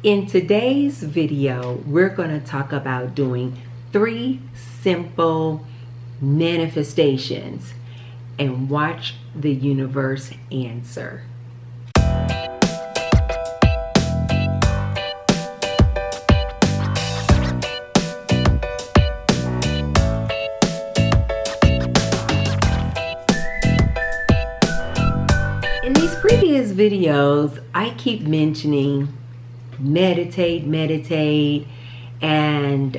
In today's video, we're going to talk about doing 3 simple manifestations and watch the universe answer. In these previous videos, I keep mentioning meditate, and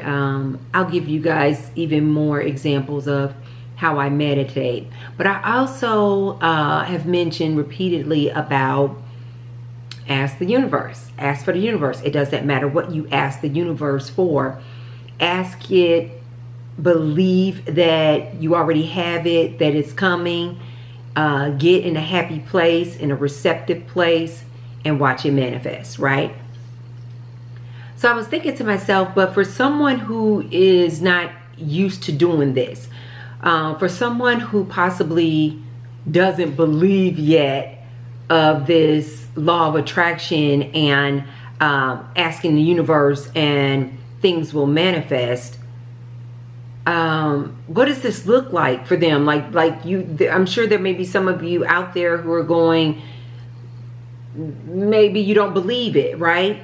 I'll give you guys even more examples of how I meditate. But I also have mentioned repeatedly about ask the universe, ask for the universe. It doesn't matter what you ask the universe for. Ask it, believe that you already have it, that it's coming. Get in a happy place, in a receptive place, and watch it manifest, right? So I was thinking to myself, but for someone who is not used to doing this, for someone who possibly doesn't believe yet of this law of attraction and asking the universe and things will manifest, what does this look like for them? Like you, I'm sure there may be some of you out there who are going, maybe you don't believe it, right?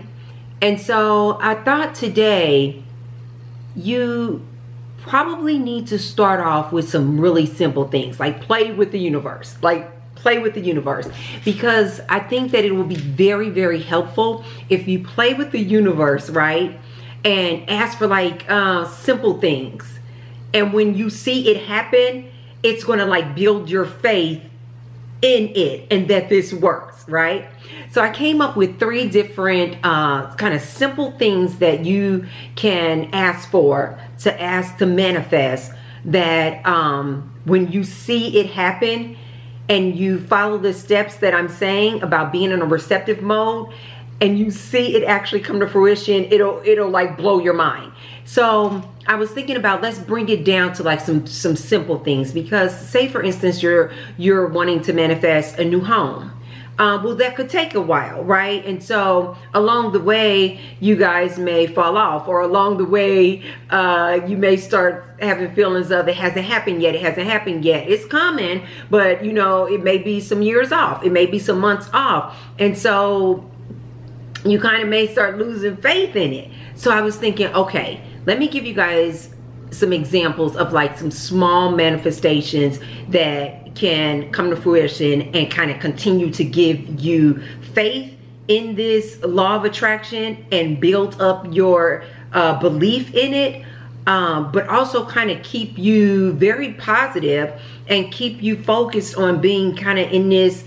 And so I thought today you probably need to start off with some really simple things, like play with the universe, because I think that it will be very, very helpful if you play with the universe, right? And ask for like simple things. And when you see it happen, it's going to like build your faith in it and that this works, right? So I came up with 3 different kind of simple things that you can ask for, to manifest, that when you see it happen and you follow the steps that I'm saying about being in a receptive mode and you see it actually come to fruition, it'll like blow your mind. So I was thinking about, let's bring it down to like some simple things, because say for instance you're wanting to manifest a new home. Well, that could take a while, right? And so along the way, you guys may fall off, or along the way, you may start having feelings of it hasn't happened yet. It's coming, but you know, it may be some years off. It may be some months off. And so you kind of may start losing faith in it. So I was thinking, okay, let me give you guys some examples of like some small manifestations that can come to fruition and kind of continue to give you faith in this law of attraction and build up your belief in it, but also kind of keep you very positive and keep you focused on being kind of in this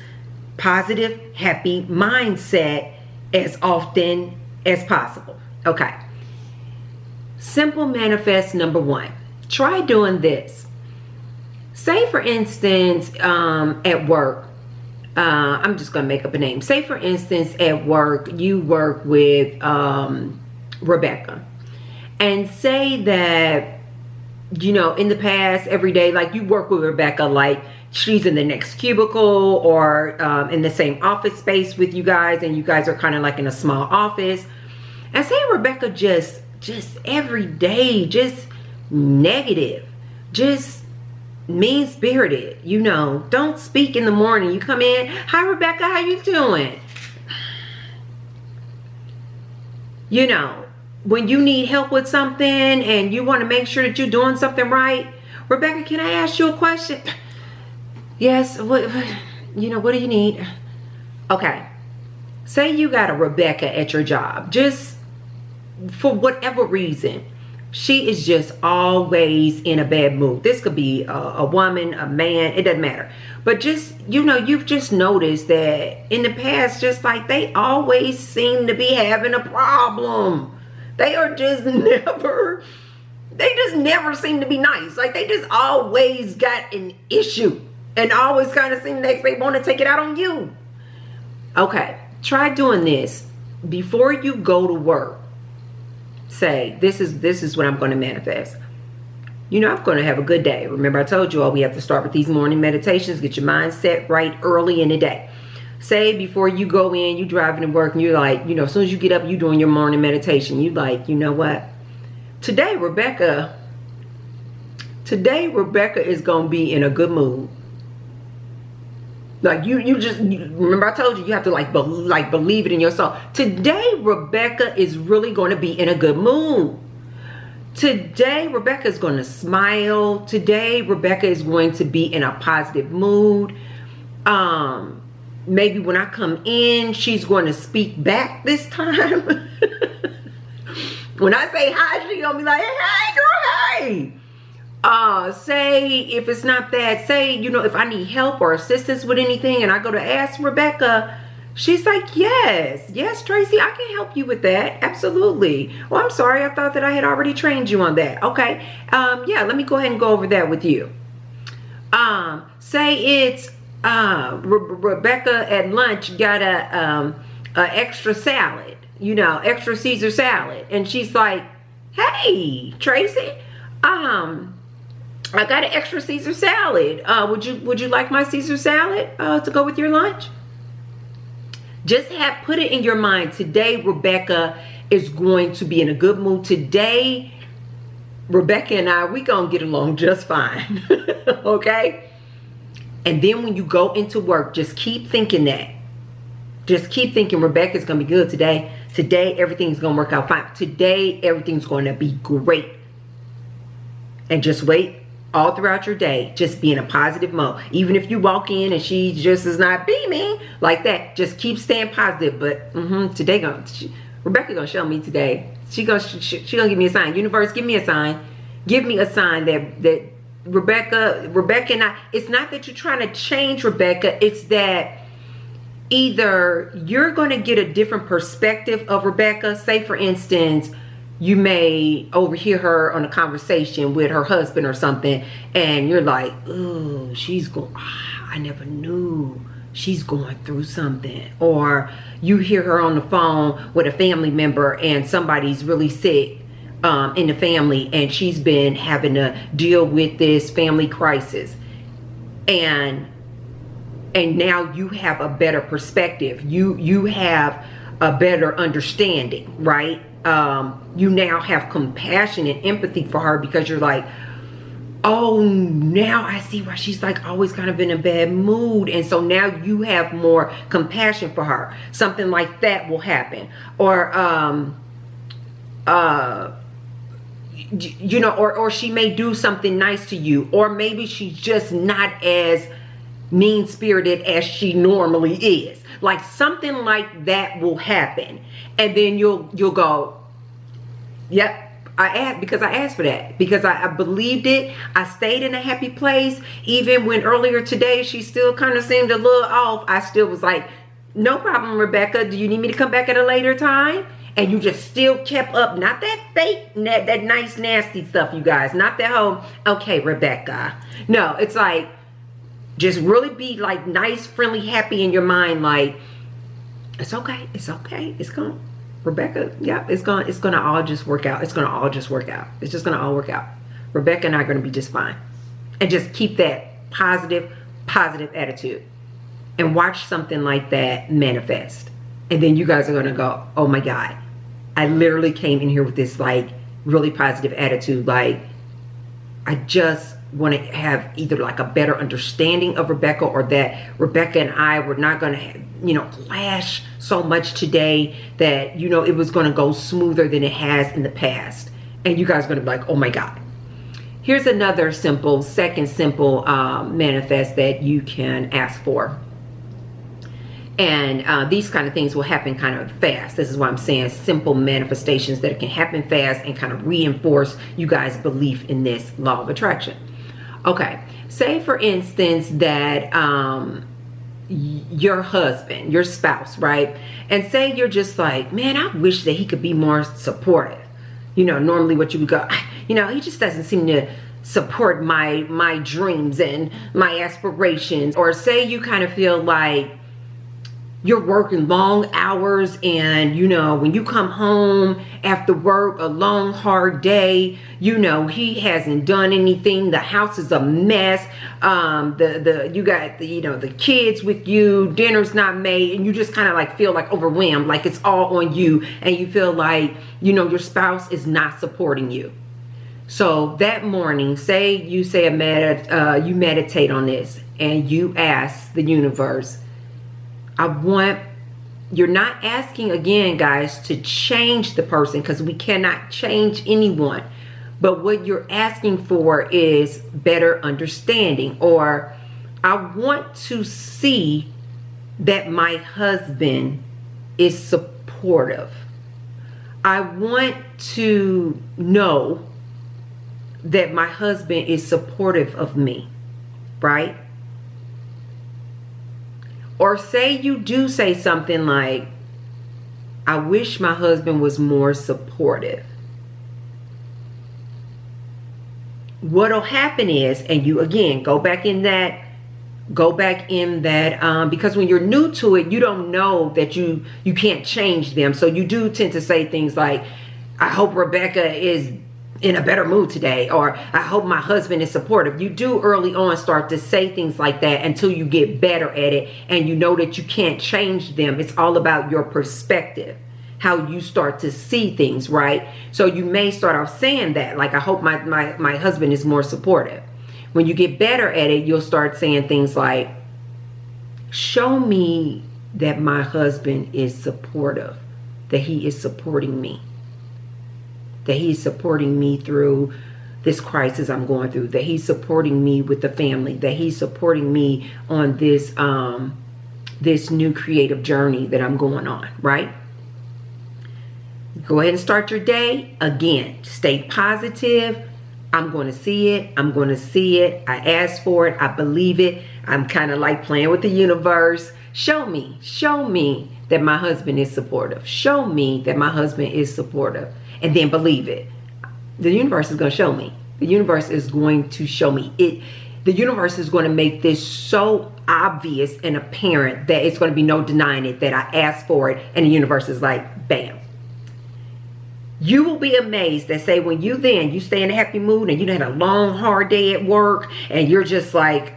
positive, happy mindset as often as possible. Okay. Simple manifest number 1. Try doing this. Say for instance, at work, I'm just going to make up a name. Say for instance, at work, you work with Rebecca. And say that, you know, in the past, every day, like you work with Rebecca, like she's in the next cubicle or in the same office space with you guys, and you guys are kind of like in a small office. And say Rebecca just every day, just negative, just mean-spirited, you know, don't speak in the morning. You come in, hi Rebecca, how you doing? You know, when you need help with something and you want to make sure that you're doing something right, Rebecca, can I ask you a question? Yes, what do you need? Okay, say you got a Rebecca at your job, just for whatever reason, she is just always in a bad mood. This could be a woman, a man, it doesn't matter. But just, you know, you've just noticed that in the past, just like they always seem to be having a problem. They just never seem to be nice. Like they just always got an issue and always kind of seem like they want to take it out on you. Okay, try doing this before you go to work. Say, this is what I'm going to manifest. You know, I'm going to have a good day. Remember, I told you all we have to start with these morning meditations. Get your mind set right early in the day. Say before you go in, you driving to work, and you're like, you know, as soon as you get up, you doing your morning meditation. You like, you know what? Today Rebecca is gonna be in a good mood. Like you remember I told you you have to like believe it in your soul. Today Rebecca is really going to be in a good mood. Today Rebecca is going to smile. Today Rebecca is going to be in a positive mood. Maybe when I come in, she's going to speak back this time. When I say hi, she's gonna be like, hey girl, hey. Say if it's not that, say, you know, if I need help or assistance with anything and I go to ask Rebecca, she's like, yes, Tracy, I can help you with that. Absolutely. Well, I'm sorry, I thought that I had already trained you on that. Okay. Yeah, let me go ahead and go over that with you. Say it's Rebecca at lunch got a extra salad, you know, extra Caesar salad, and she's like, hey Tracy, I got an extra Caesar salad. Would you like my Caesar salad to go with your lunch? Just put it in your mind. Today Rebecca is going to be in a good mood. Today Rebecca and I, we gonna get along just fine. Okay? And then when you go into work, just keep thinking that. Just keep thinking Rebecca's gonna be good today. Today everything's gonna work out fine. Today everything's gonna be great. And just wait all throughout your day. Just be in a positive mode. Even if you walk in and she just is not beaming like that, just keep staying positive. But today Rebecca gonna show me today. She gonna give me a sign. Universe, give me a sign. Give me a sign that Rebecca and I, it's not that you're trying to change Rebecca, it's that either you're going to get a different perspective of Rebecca. Say for instance, you may overhear her on a conversation with her husband or something, and you're like, oh, I never knew she's going through something. Or you hear her on the phone with a family member and somebody's really sick in the family, and she's been having to deal with this family crisis, and now you have a better perspective. You have a better understanding, right? You now have compassion and empathy for her, because you're like, oh, now I see why she's like always kind of in a bad mood. And so now you have more compassion for her. Something like that will happen. Or you know, or she may do something nice to you, or maybe she's just not as mean-spirited as she normally is. Like something like that will happen, and then you'll go, yep, because I asked for that, because I believed it. I stayed in a happy place. Even when earlier today she still kind of seemed a little off, I still was like, no problem, Rebecca, do you need me to come back at a later time? And you just still kept up, not that fake, that nice nasty stuff, you guys, not that whole, okay Rebecca, no, it's like, just really be like nice, friendly, happy in your mind, like, it's okay, it's gonna, Rebecca, yeah, it's gonna all just work out. It's gonna all just work out. It's just gonna all work out. Rebecca and I are gonna be just fine. And just keep that positive attitude, and watch something like that manifest. And then you guys are gonna go, oh my God, I literally came in here with this like really positive attitude. Like, I just want to have either like a better understanding of Rebecca, or that Rebecca and I were not going to, you know, clash so much today that, you know, it was going to go smoother than it has in the past. And you guys are going to be like, oh my God. Here's another second simple manifest that you can ask for. And these kind of things will happen kind of fast. This is why I'm saying simple manifestations that can happen fast and kind of reinforce you guys' belief in this law of attraction. Okay, say for instance that your husband, your spouse, right? And say you're just like, man, I wish that he could be more supportive. You know, normally what you would go, you know, he just doesn't seem to support my dreams and my aspirations. Or say you kind of feel like, you're working long hours, and you know, when you come home after work, a long hard day, you know, he hasn't done anything, the house is a mess, you got the, you know, the kids with you, dinner's not made, and you just kind of like feel like overwhelmed, like it's all on you, and you feel like, you know, your spouse is not supporting you. So that morning, you meditate on this, and you ask the universe, you're not asking again, guys, to change the person, because we cannot change anyone. But what you're asking for is better understanding, or I want to see that my husband is supportive. I want to know that my husband is supportive of me, right? Or say you do say something like, I wish my husband was more supportive. What'll happen is, and you again go back in that, because when you're new to it, you don't know that you can't change them. So you do tend to say things like, I hope Rebecca is in a better mood today, or I hope my husband is supportive. You do early on start to say things like that until you get better at it, and you know that you can't change them. It's all about your perspective, how you start to see things, right? So you may start off saying that, like, I hope my husband is more supportive. When you get better at it, you'll start saying things like, show me that my husband is supportive, that he is supporting me, that he's supporting me through this crisis I'm going through, that he's supporting me with the family, that he's supporting me on this this new creative journey that I'm going on, right? Go ahead and start your day. Again, stay positive. I'm going to see it. I'm going to see it. I asked for it. I believe it. I'm kind of like playing with the universe. Show me that my husband is supportive. Show me that my husband is supportive. And then believe it. The universe is going to show me. The universe is going to show me it. The universe is going to make this so obvious and apparent that it's going to be no denying it, that I asked for it, and the universe is like, bam. You will be amazed that, say, when you stay in a happy mood, and you had a long hard day at work, and you're just like,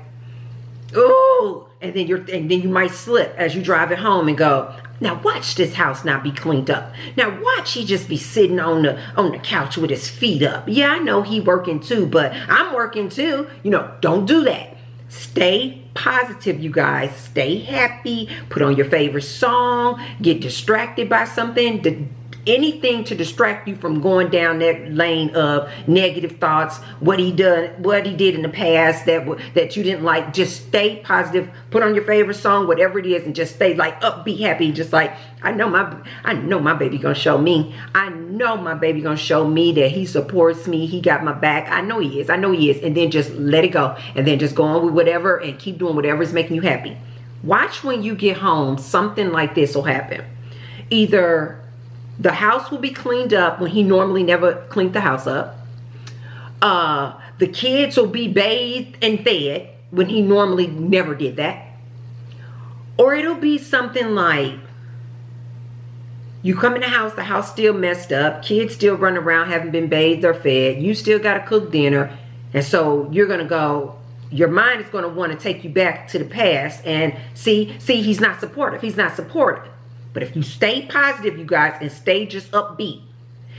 oh, and then you might slip as you drive it home and go, now watch this house not be cleaned up. Now watch he just be sitting on the couch with his feet up. Yeah, I know he working too, but I'm working too. You know, don't do that. Stay positive, you guys. Stay happy. Put on your favorite song. Get distracted by something. Anything to distract you from going down that lane of negative thoughts, what he did in the past that you didn't like. Just stay positive. Put on your favorite song, whatever it is, and just stay like upbeat, happy. Just like, I know my baby gonna show me. I know my baby gonna show me that he supports me. He got my back. I know he is. And then just let it go, and then just go on with whatever and keep doing whatever is making you happy. Watch when you get home, something like this will happen. Either the house will be cleaned up when he normally never cleaned the house up. The kids will be bathed and fed when he normally never did that. Or it'll be something like, you come in the house still messed up, kids still running around, haven't been bathed or fed, you still got to cook dinner, and so you're going to go, your mind is going to want to take you back to the past and see he's not supportive. He's not supportive. But if you stay positive, you guys, and stay just upbeat,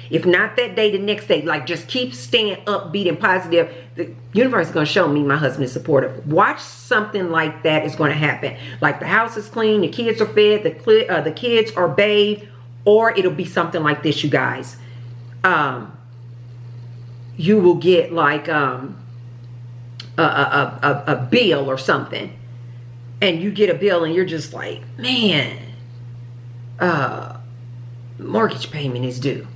if not that day, the next day, like just keep staying upbeat and positive, the universe is going to show me my husband is supportive. Watch something like that is going to happen. Like the house is clean, the kids are fed, the kids are bathed, or it'll be something like this, you guys. You will get like a bill or something, and you get a bill and you're just like, man, mortgage payment is due.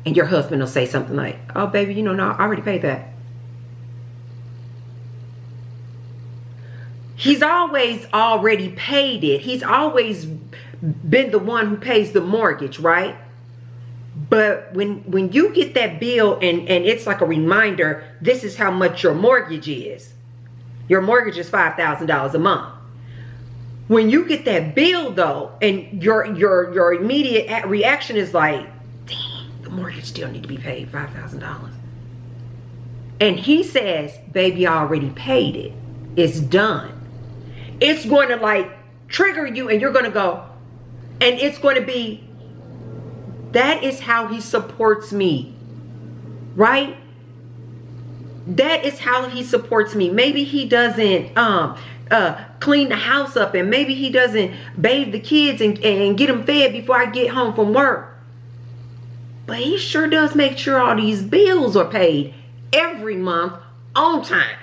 And your husband will say something like, oh baby, you know, no, I already paid that. He's always already paid it. He's always been the one who pays the mortgage, right? But when you get that bill and it's like a reminder, this is how much your mortgage is. Your mortgage is $5,000 a month. When you get that bill though, and your immediate reaction is like, dang, the mortgage still need to be paid, $5,000. And he says, baby, I already paid it. It's done. It's going to like trigger you, and you're going to go, and it's going to be, that is how he supports me, right? That is how he supports me. Maybe he doesn't clean the house up, and maybe he doesn't bathe the kids and get them fed before I get home from work. But he sure does make sure all these bills are paid every month on time.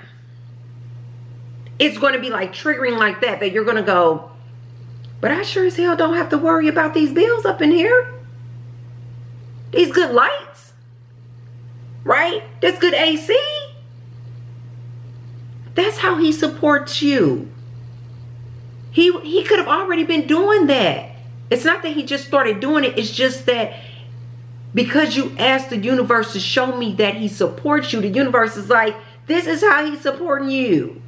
It's going to be like triggering like that you're going to go, but I sure as hell don't have to worry about these bills up in here. These good lights, right? That's good AC. That's how he supports you. He could have already been doing that. It's not that he just started doing it. It's just that because you asked the universe to show me that he supports you, the universe is like, this is how he's supporting you.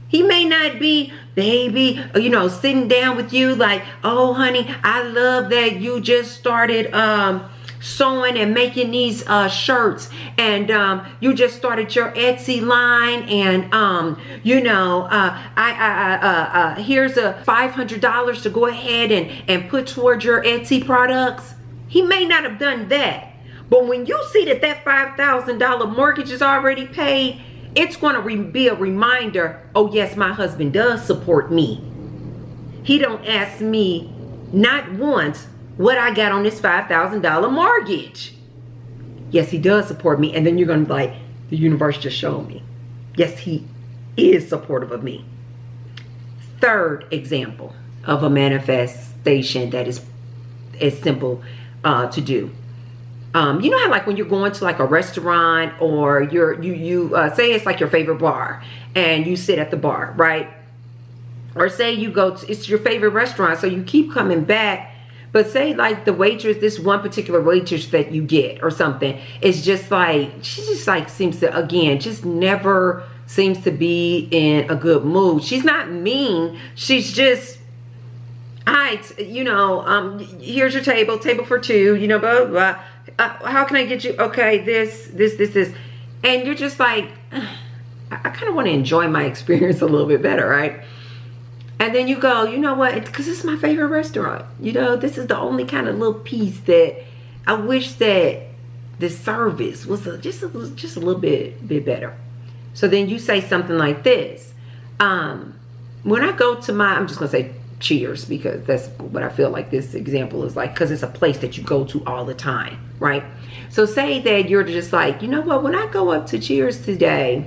He may not be, baby, you know, sitting down with you like, oh, honey, I love that you just started sewing and making these shirts, and you just started your Etsy line, and you know, here's a $500 to go ahead and put towards your Etsy products. He may not have done that, but when you see that $5,000 mortgage is already paid, it's going to be a reminder, oh yes, my husband does support me. He don't ask me not once what I got on this $5,000 mortgage. Yes, he does support me. And then you're going to be like, the universe just showed me. Yes, he is supportive of me. Third example of a manifestation that is simple to do. You know how like when you're going to like a restaurant, or you say it's like your favorite bar, and you sit at the bar, right? Or say you go to, it's your favorite restaurant, so you keep coming back. But say like the waitress, this one particular waitress that you get or something, is just like, she just like seems to, again, just never seems to be in a good mood. She's not mean. She's just, hi, you know, here's your table for two, you know, blah, blah, blah. How can I get you? Okay, this. And you're just like, I kind of want to enjoy my experience a little bit better, right? And then you go, you know what? Because this is my favorite restaurant. You know, this is the only kind of little piece that I wish that the service was just a little bit better. So then you say something like this. When I go to I'm just going to say Cheers, because that's what I feel like this example is like, because it's a place that you go to all the time, right? So say that you're just like, you know what? When I go up to Cheers today,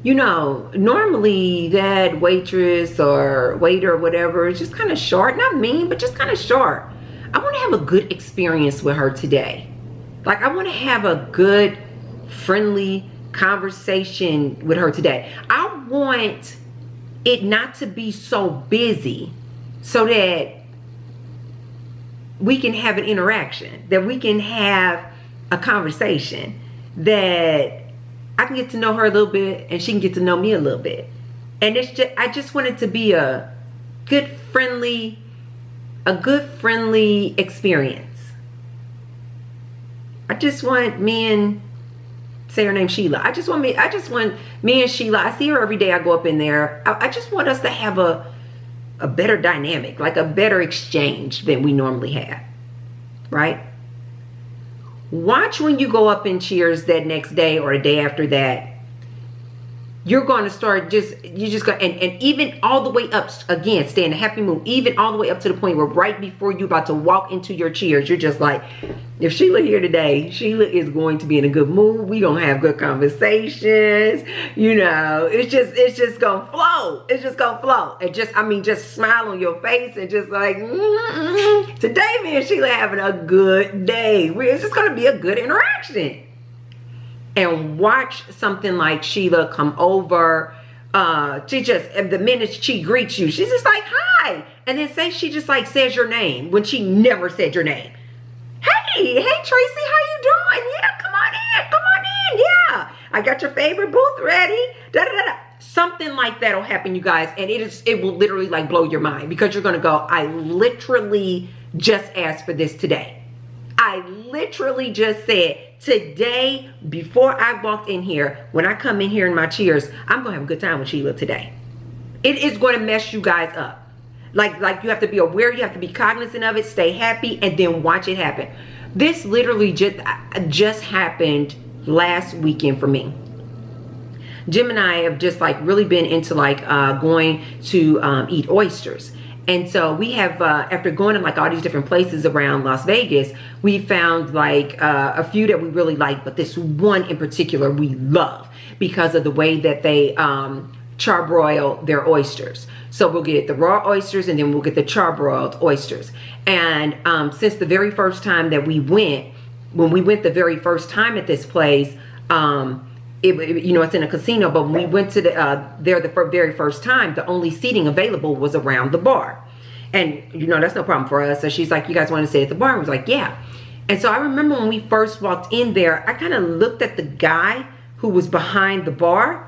you know, normally that waitress or waiter or whatever is just kind of short. Not mean, but just kind of short. I want to have a good experience with her today. Like, I want to have a good, friendly conversation with her today. I want it not to be so busy so that we can have an interaction, that we can have a conversation, that I can get to know her a little bit and she can get to know me a little bit. And it's just, I just want it to be a good friendly experience. I just want me and, say her name Sheila. I just want me and Sheila. I see her every day. I go up in there. I just want us to have a better dynamic, like a better exchange than we normally have, right? Watch when you go up in Cheers that next day or a day after that. You're going to start and even all the way up, again, stay in a happy mood, even all the way up to the point where right before you're about to walk into your Cheers, you're just like, if Sheila here today, Sheila is going to be in a good mood. We gonna have good conversations. You know, it's just gonna flow. It's just gonna flow. And just smile on your face and just like, today me and Sheila having a good day. It's just gonna be a good interaction. And watch something like Sheila come over. The minute she greets you, she's just like, hi. And then say she just like says your name when she never said your name. Hey Tracy, how you doing? Yeah, come on in. Yeah, I got your favorite booth ready. Da da da da. something like that will happen, you guys, and it will literally like blow your mind, because you're gonna go, I literally just asked for this today. I literally just said today, before I walked in here, when I come in here in my cheers, I'm gonna have a good time with Sheila today. It is going to mess you guys up. Like you have to be aware, you have to be cognizant of it, stay happy, and then watch it happen. This literally just happened last weekend for me. Jim and I have just like really been into like going to eat oysters. And so we have, after going to like all these different places around Las Vegas, we found like a few that we really like, but this one in particular we love because of the way that they charbroil their oysters. So we'll get the raw oysters and then we'll get the charbroiled oysters. And since the very first time that we went, when we went the very first time at this place, you know, it's in a casino, but when we went to there the very first time, the only seating available was around the bar. And, you know, that's no problem for us. So she's like, you guys want to sit at the bar? I was like, yeah. And so I remember when we first walked in there, I kind of looked at the guy who was behind the bar.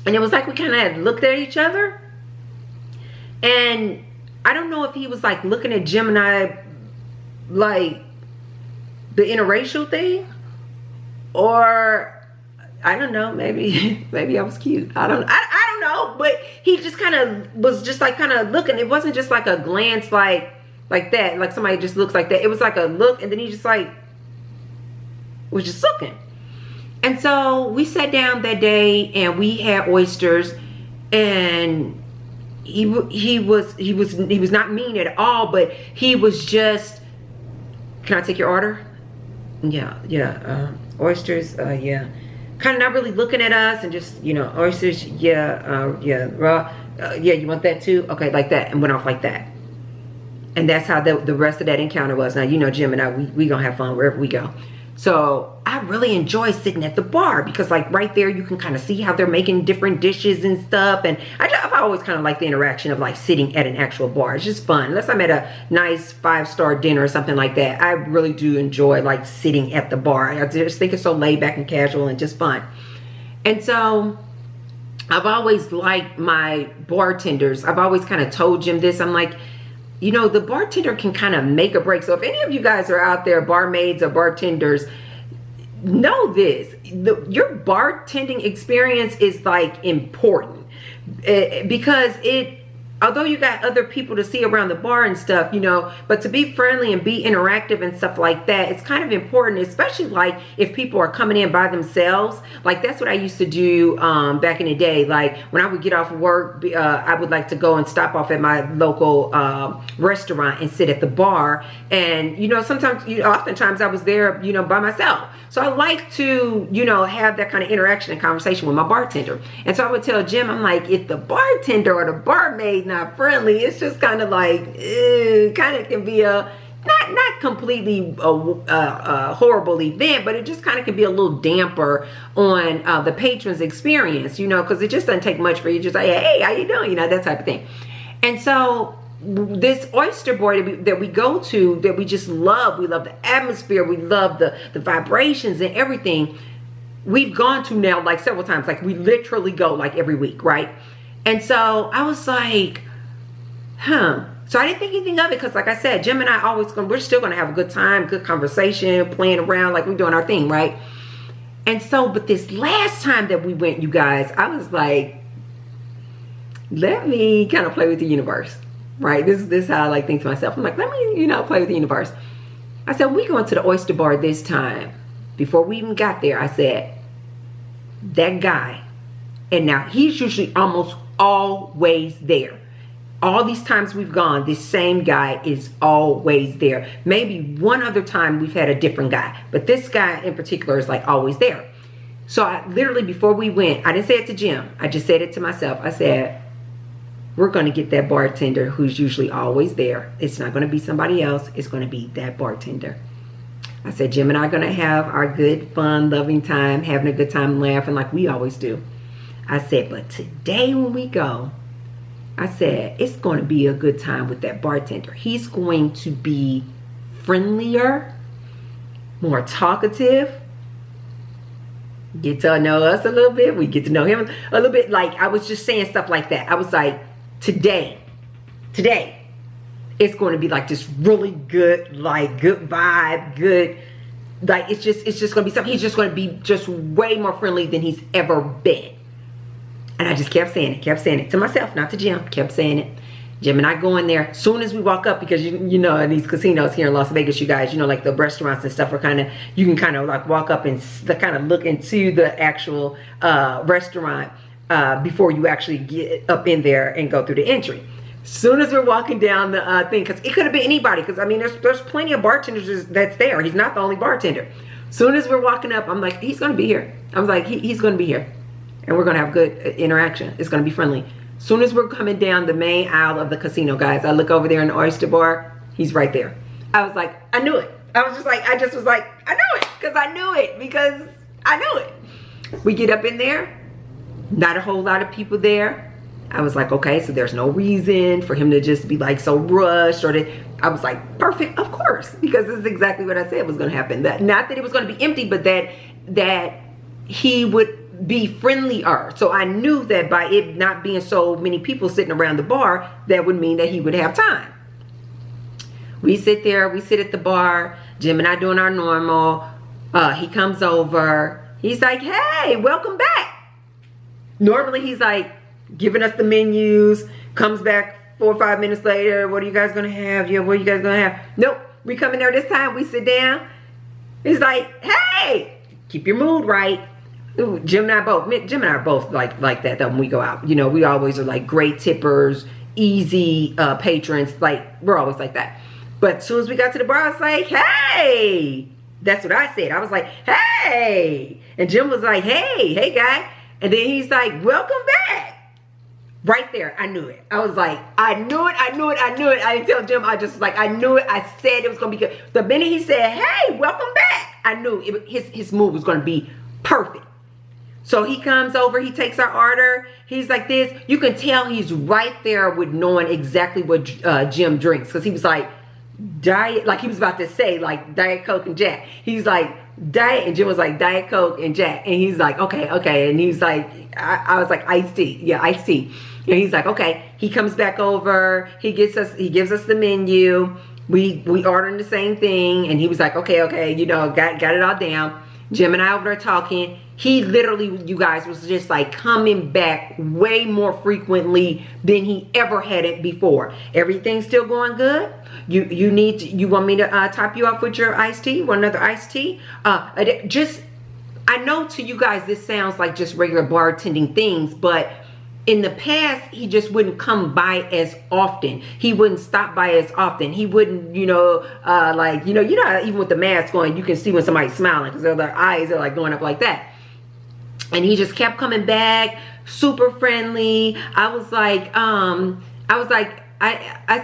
And it was like we kind of had looked at each other. And I don't know if he was like looking at Jim and I like the interracial thing, or I don't know, maybe I was cute. I don't know, but he just kind of was just like kind of looking. It wasn't just like a glance like that, like somebody just looks like that. It was like a look, and then he just like was just looking. And so we sat down that day and we had oysters, and he was not mean at all, but he was just, can I take your order? Yeah, oysters, yeah. Kind of not really looking at us, and just, you know, oysters, yeah, raw, yeah, you want that too? Okay, like that, and went off like that. And that's how the rest of that encounter was. Now, you know, Jim and I, we gonna have fun wherever we go. So I really enjoy sitting at the bar, because like right there you can kind of see how they're making different dishes and stuff. And I've always kind of liked the interaction of like sitting at an actual bar. It's just fun. Unless I'm at a nice 5-star dinner or something like that, I really do enjoy like sitting at the bar. I just think it's so laid back and casual and just fun. And so I've always liked my bartenders. I've always kind of told Jim this. I'm like, you know, the bartender can kind of make or break. So if any of you guys are out there, barmaids or bartenders, know this. Your bartending experience is like important, because although you got other people to see around the bar and stuff, you know, but to be friendly and be interactive and stuff like that, it's kind of important, especially like if people are coming in by themselves. Like that's what I used to do back in the day. Like when I would get off work, I would like to go and stop off at my local restaurant and sit at the bar. And, you know, sometimes, you know, oftentimes I was there, you know, by myself. So I like to, you know, have that kind of interaction and conversation with my bartender. And so I would tell Jim, I'm like, if the bartender or the barmaid not friendly, it's just kind of like, kind of can be a, not completely a horrible event, but it just kind of can be a little damper on the patron's experience, you know, because it just doesn't take much for you just like, hey, how you doing? You know, that type of thing. And so this oyster bar that we go to, that we just love, we love the atmosphere, we love the vibrations and everything, we've gone to now like several times. Like we literally go like every week, right? And so I was like, so I didn't think anything of it, because like I said, Jim and I we're still gonna have a good time, good conversation, playing around, like we're doing our thing, right? And so, but this last time that we went, you guys, I was like, let me kind of play with the universe. Right, this is how I like think to myself. I'm like, let me, you know, play with the universe. I said, we going to the oyster bar this time. Before we even got there, I said, that guy, and now he's usually almost always there. All these times we've gone, this same guy is always there. Maybe one other time we've had a different guy, but this guy in particular is like always there. So I literally, before we went, I didn't say it to Jim. I just said it to myself. I said, we're going to get that bartender who's usually always there. It's not going to be somebody else. It's going to be that bartender. I said, Jim and I are going to have our good, fun, loving time, having a good time, laughing like we always do. I said, but today when we go, I said, it's going to be a good time with that bartender. He's going to be friendlier, more talkative. get to know us a little bit. We get to know him a little bit. Like, I was just saying stuff like that. I was like, today, it's going to be like this really good, like good vibe, good. Like, it's just going to be something. He's just going to be just way more friendly than he's ever been. And I just kept saying it to myself, not to Jim. Kept saying it. Jim and I go in there. Soon as we walk up, because you know, in these casinos here in Las Vegas, you guys, you know, like the restaurants and stuff are kind of, you can kind of like walk up and kind of look into the actual restaurant before you actually get up in there and go through the entry. Soon as we're walking down the thing, because it could have been anybody, because I mean, there's plenty of bartenders that's there. He's not the only bartender. Soon as we're walking up, I'm like, he's going to be here. I was like, he's going to be here. And we're going to have good interaction. It's going to be friendly. Soon as we're coming down the main aisle of the casino, guys, I look over there in the oyster bar. He's right there. I was like, I knew it. I was just like, I knew it. Because I knew it. We get up in there. Not a whole lot of people there. I was like, okay, so there's no reason for him to just be like so rushed. I was like, perfect, of course. Because this is exactly what I said was going to happen. Not that it was going to be empty, but that he would be friendlier. So I knew that by it not being so many people sitting around the bar, that would mean that he would have time. We sit there, we sit at the bar, Jim and I doing our normal. He comes over, he's like, hey, welcome back. Normally he's like giving us the menus, comes back 4 or 5 minutes later, what are you guys gonna have? Yeah, what are you guys gonna have? Nope, we come in there this time, we sit down. He's like, hey, keep your mood right. Ooh, Jim and I are both like that when we go out. You know, we always are like great tippers, easy patrons. Like, we're always like that. But as soon as we got to the bar, I was like, hey. That's what I said. I was like, hey. And Jim was like, hey guy. And then he's like, welcome back. Right there, I knew it. I was like, I knew it. I didn't tell Jim. I just was like, I knew it. I said it was going to be good. The minute he said, hey, welcome back, I knew his mood was going to be perfect. So he comes over, he takes our order. He's like this. You can tell he's right there with knowing exactly what Jim drinks. Because he was like, Diet, like he was about to say, like Diet Coke and Jack. He's like, Diet, and Jim was like, Diet Coke and Jack. And he's like, okay. And he's like, I was like, iced tea. Yeah, iced tea. And he's like, okay. He comes back over. He gives us the menu. We ordering the same thing. And he was like, okay, you know, got it all down. Jim and I over there talking. He literally, you guys, was just like coming back way more frequently than he ever had it before. Everything's still going good. You want me to top you off with your iced tea? Want another iced tea? I know to you guys this sounds like just regular bartending things, but in the past, he just wouldn't come by as often. He wouldn't stop by as often. He wouldn't, you know, like, you know, even with the mask on, you can see when somebody's smiling because their eyes are like going up like that. And he just kept coming back, super friendly. I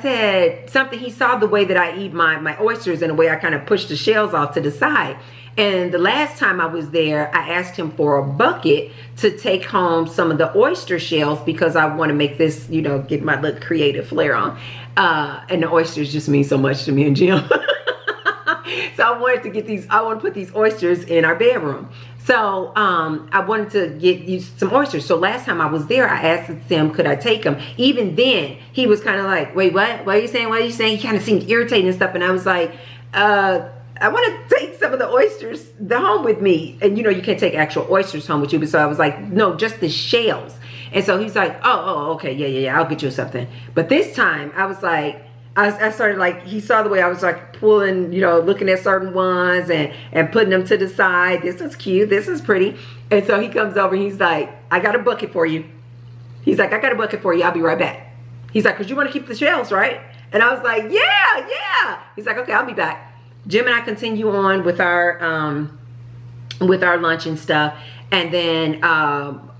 said something. He saw the way that I eat my oysters and the way I kind of pushed the shells off to the side. And the last time I was there, I asked him for a bucket to take home some of the oyster shells because I want to make this, you know, get my little creative flair on. And the oysters just mean so much to me and Jim. So I wanted to put these oysters in our bedroom. So I wanted to get you some oysters. So last time I was there, I asked him, could I take them? Even then, he was kind of like, wait, what? What are you saying? What are you saying? He kind of seemed irritated and stuff. And I was like, I want to take some of the oysters home with me. And you know, you can't take actual oysters home with you. But so I was like, no, just the shells. And so he's like, oh, okay, yeah, I'll get you something. But this time I was like, I started like, he saw the way I was like pulling, you know, looking at certain ones and putting them to the side. This is cute. This is pretty. And so he comes over and he's like, I got a bucket for you. He's like, I got a bucket for you. I'll be right back. He's like, because you want to keep the shells, right? And I was like, yeah. He's like, okay, I'll be back. Jim and I continue on with our lunch and stuff. And then,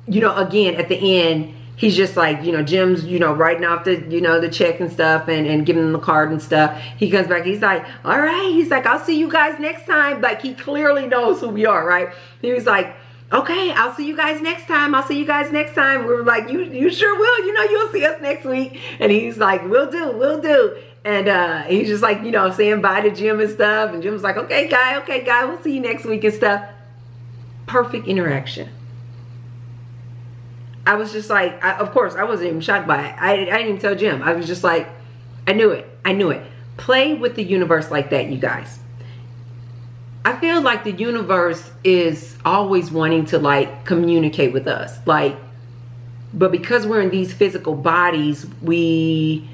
you know, again, at the end, he's just like, you know, Jim's, you know, writing off the, you know, the check and stuff and giving him the card and stuff. He comes back, he's like, all right. He's like, I'll see you guys next time. Like, he clearly knows who we are, right? He was like, okay, I'll see you guys next time. I'll see you guys next time. We were like, you sure will. You know, you'll see us next week. And he's like, we'll do. And he's just like, you know, saying bye to Jim and stuff. And Jim's like, okay, guy, we'll see you next week and stuff. perfect interaction. I was just like, of course, I wasn't even shocked by it. I didn't even tell Jim. I was just like, I knew it. I knew it. Play with the universe like that, you guys. I feel like the universe is always wanting to like communicate with us. Like, but because we're in these physical bodies, we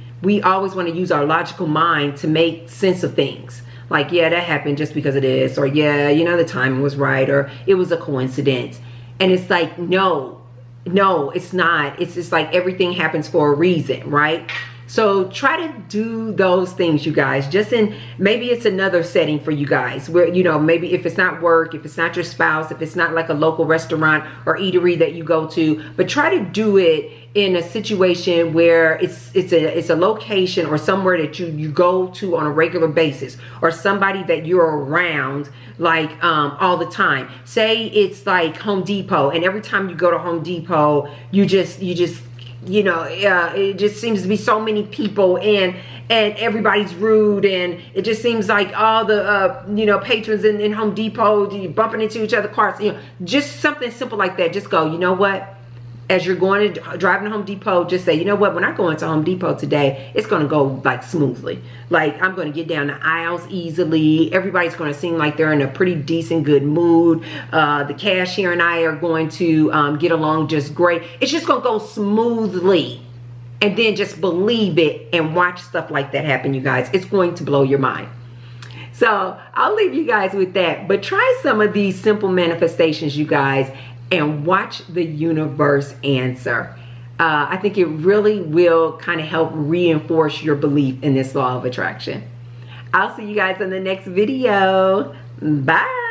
always want to use our logical mind to make sense of things. Like, yeah, that happened just because it is. Or yeah, you know, the timing was right. Or it was a coincidence. And it's like, no, it's not. It's just like everything happens for a reason, right? So try to do those things, you guys, just in, maybe it's another setting for you guys where, you know, maybe if it's not work, if it's not your spouse, if it's not like a local restaurant or eatery that you go to, but try to do it in a situation where it's a location or somewhere that you go to on a regular basis, or somebody that you're around like all the time. Say it's like Home Depot, and every time you go to Home Depot, you just you know, it just seems to be so many people and everybody's rude, and it just seems like all the you know, patrons in Home Depot, bumping into each other's cars, you know, just something simple like that. Just go, you know what, as you're going to driving to Home Depot, just say, you know what, when I go into Home Depot today, it's going to go like smoothly. Like, I'm going to get down the aisles easily. Everybody's going to seem like they're in a pretty decent, good mood. The cashier and I are going to get along just great. It's just going to go smoothly. And then just believe it and watch stuff like that happen, you guys. It's going to blow your mind. So I'll leave you guys with that. But try some of these simple manifestations, you guys, and watch the universe answer. I think it really will kind of help reinforce your belief in this law of attraction. I'll see you guys in the next video. Bye.